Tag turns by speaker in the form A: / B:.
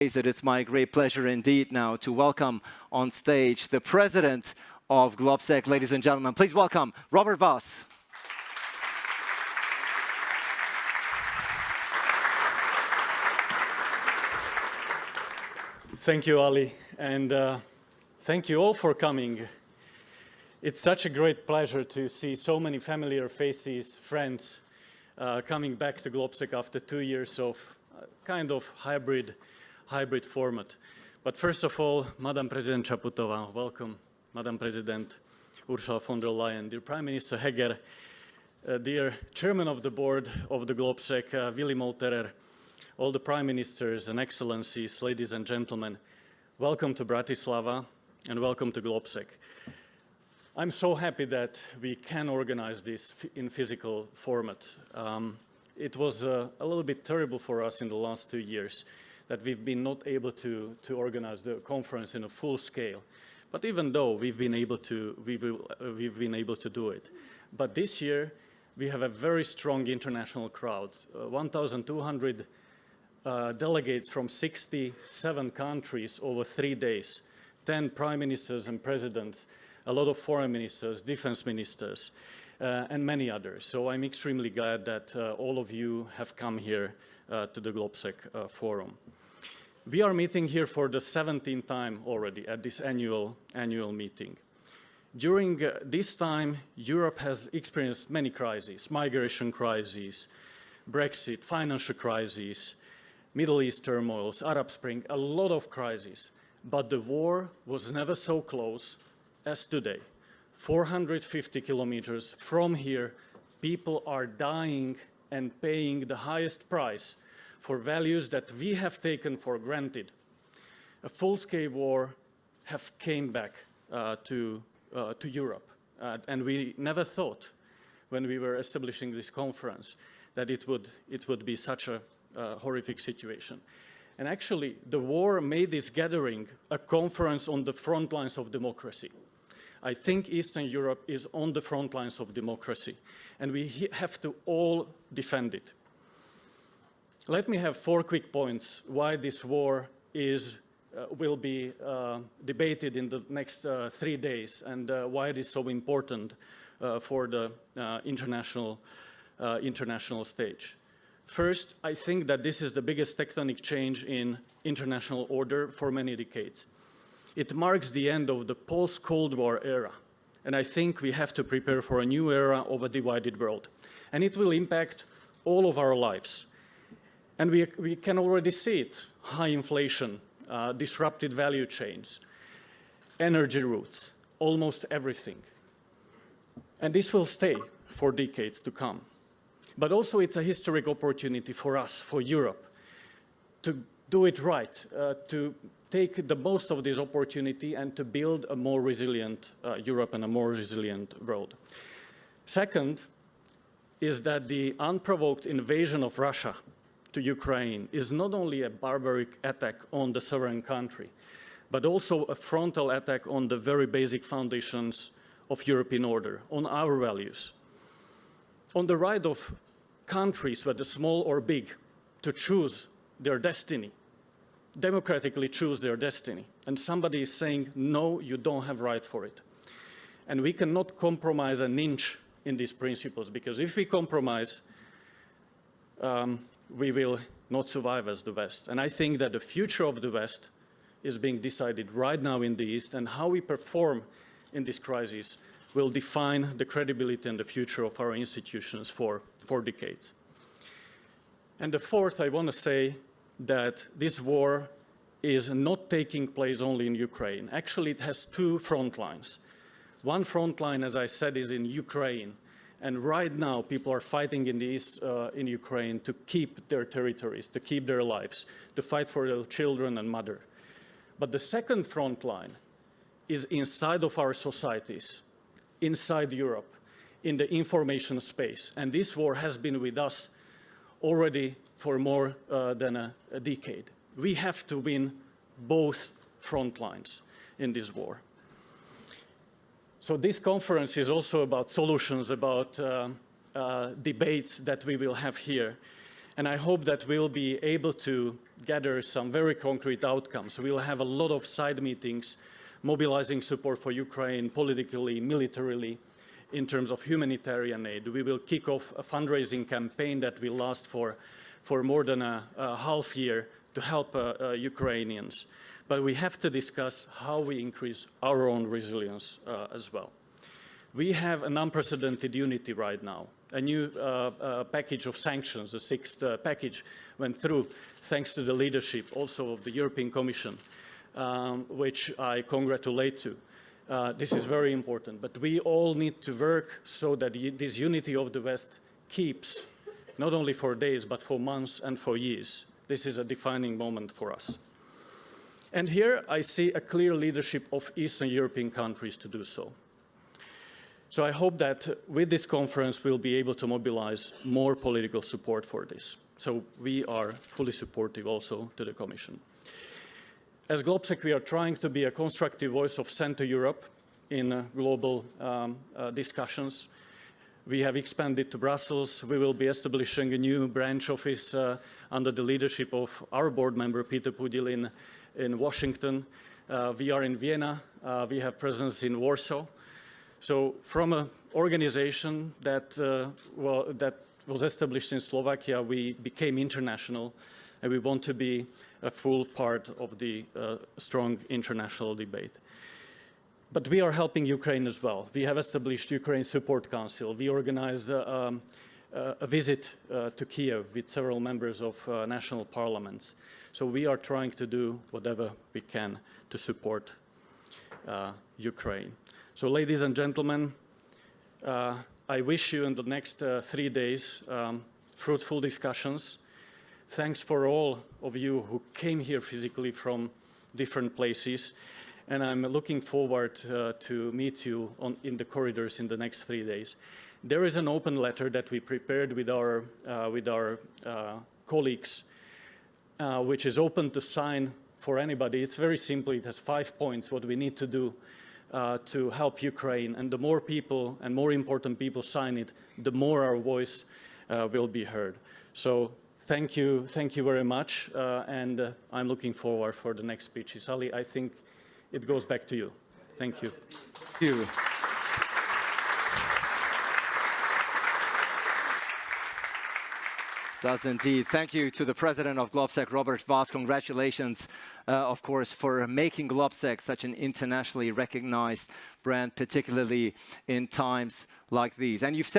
A: It's my great pleasure indeed now to welcome on stage the president of GLOBSEC. Ladies and gentlemen, please welcome Róbert Vass.
B: Thank you, Ali, and thank you all for coming. It's such a great pleasure to see so many familiar faces, friends, coming back to GLOBSEC after 2 years of kind of hybrid format. But first of all, Madam President Čaputová, welcome. Madam President Ursula von der Leyen, dear Prime Minister Heger, dear Chairman of the Board of the GLOBSEC, Willy Molterer, all the Prime Ministers and Excellencies, ladies and gentlemen, welcome to Bratislava and welcome to GLOBSEC. I'm so happy that we can organize this in physical format. It was a little bit terrible for us in the last 2 years that we've been not able to organize the conference in a full scale. But even though we've been able to do it. But this year, we have a very strong international crowd, 1,200 delegates from 67 countries over 3 days, 10 prime ministers and presidents, a lot of foreign ministers, defense ministers, and many others. So I'm extremely glad that all of you have come here to the GLOBSEC forum. We are meeting here for the 17th time already at this annual meeting. During this time, Europe has experienced many crises, migration crises, Brexit, financial crises, Middle East turmoils, Arab Spring, a lot of crises. But the war was never so close as today. 450 kilometers from here, people are dying and paying the highest price for values that we have taken for granted. A full-scale war have came back to Europe. And we never thought, when we were establishing this conference, that it would be such a horrific situation. And actually, the war made this gathering a conference on the front lines of democracy. I think Eastern Europe is on the front lines of democracy, and we have to all defend it. Let me have 4 quick points why this war will be debated in the next 3 days and why it is so important for the international stage. First, I think that this is the biggest tectonic change in international order for many decades. It marks the end of the post-Cold War era, and I think we have to prepare for a new era of a divided world. And it will impact all of our lives. And we can already see it: high inflation, disrupted value chains, energy routes, almost everything. And this will stay for decades to come. But also it's a historic opportunity for us, for Europe, to do it right, to take the most of this opportunity and to build a more resilient Europe and a more resilient world. Second is that the unprovoked invasion of Russia to Ukraine is not only a barbaric attack on the sovereign country, but also a frontal attack on the very basic foundations of European order, on our values, on the right of countries, whether small or big, to choose their destiny, democratically choose their destiny. And somebody is saying, no, you don't have right for it. And we cannot compromise an inch in these principles, because if we compromise, we will not survive as the West. And I think that the future of the West is being decided right now in the East, and how we perform in this crisis will define the credibility and the future of our institutions for decades. And the fourth, I want to say that this war is not taking place only in Ukraine. Actually, it has 2 front lines. One front line, as I said, is in Ukraine. And right now, people are fighting in the east in Ukraine to keep their territories, to keep their lives, to fight for their children and mother. But the second front line is inside of our societies, inside Europe, in the information space. And this war has been with us already for more than a decade. We have to win both front lines in this war. So this conference is also about solutions, about debates that we will have here. And I hope that we'll be able to gather some very concrete outcomes. We'll have a lot of side meetings, mobilizing support for Ukraine politically, militarily, in terms of humanitarian aid. We will kick off a fundraising campaign that will last for more than a half year to help Ukrainians. But we have to discuss how we increase our own resilience as well. We have an unprecedented unity right now. A new package of sanctions, the sixth package, went through thanks to the leadership also of the European Commission, which I congratulate to. This is very important, but we all need to work so that this unity of the West keeps, not only for days, but for months and for years. This is a defining moment for us. And here I see a clear leadership of Eastern European countries to do so. So I hope that with this conference we'll be able to mobilize more political support for this. So we are fully supportive also to the Commission. As GLOBSEC, we are trying to be a constructive voice of Central Europe in global discussions. We have expanded to Brussels. We will be establishing a new branch office under the leadership of our board member, Peter Pudil, in Washington. We are in Vienna. We have presence in Warsaw. So from an organization that was established in Slovakia, we became international, and we want to be a full part of the strong international debate. But we are helping Ukraine as well. We have established Ukraine Support Council. We organized a visit to Kiev with several members of national parliaments. So we are trying to do whatever we can to support Ukraine. So ladies and gentlemen, I wish you in the next 3 days fruitful discussions. Thanks for all of you who came here physically from different places. And I'm looking forward to meet you in the corridors in the next 3 days. There is an open letter that we prepared with our colleagues, which is open to sign for anybody. It's very simple. It has 5 points, what we need to do to help Ukraine. And the more people and more important people sign it, the more our voice will be heard. So thank you very much. And I'm looking forward for the next speeches. Ali, I think it goes back to you. Thank you.
A: Thank you. Does indeed. Thank you to the president of GLOBSEC, Róbert Vass. Congratulations, of course, for making GLOBSEC such an internationally recognized brand, particularly in times like these. And you've said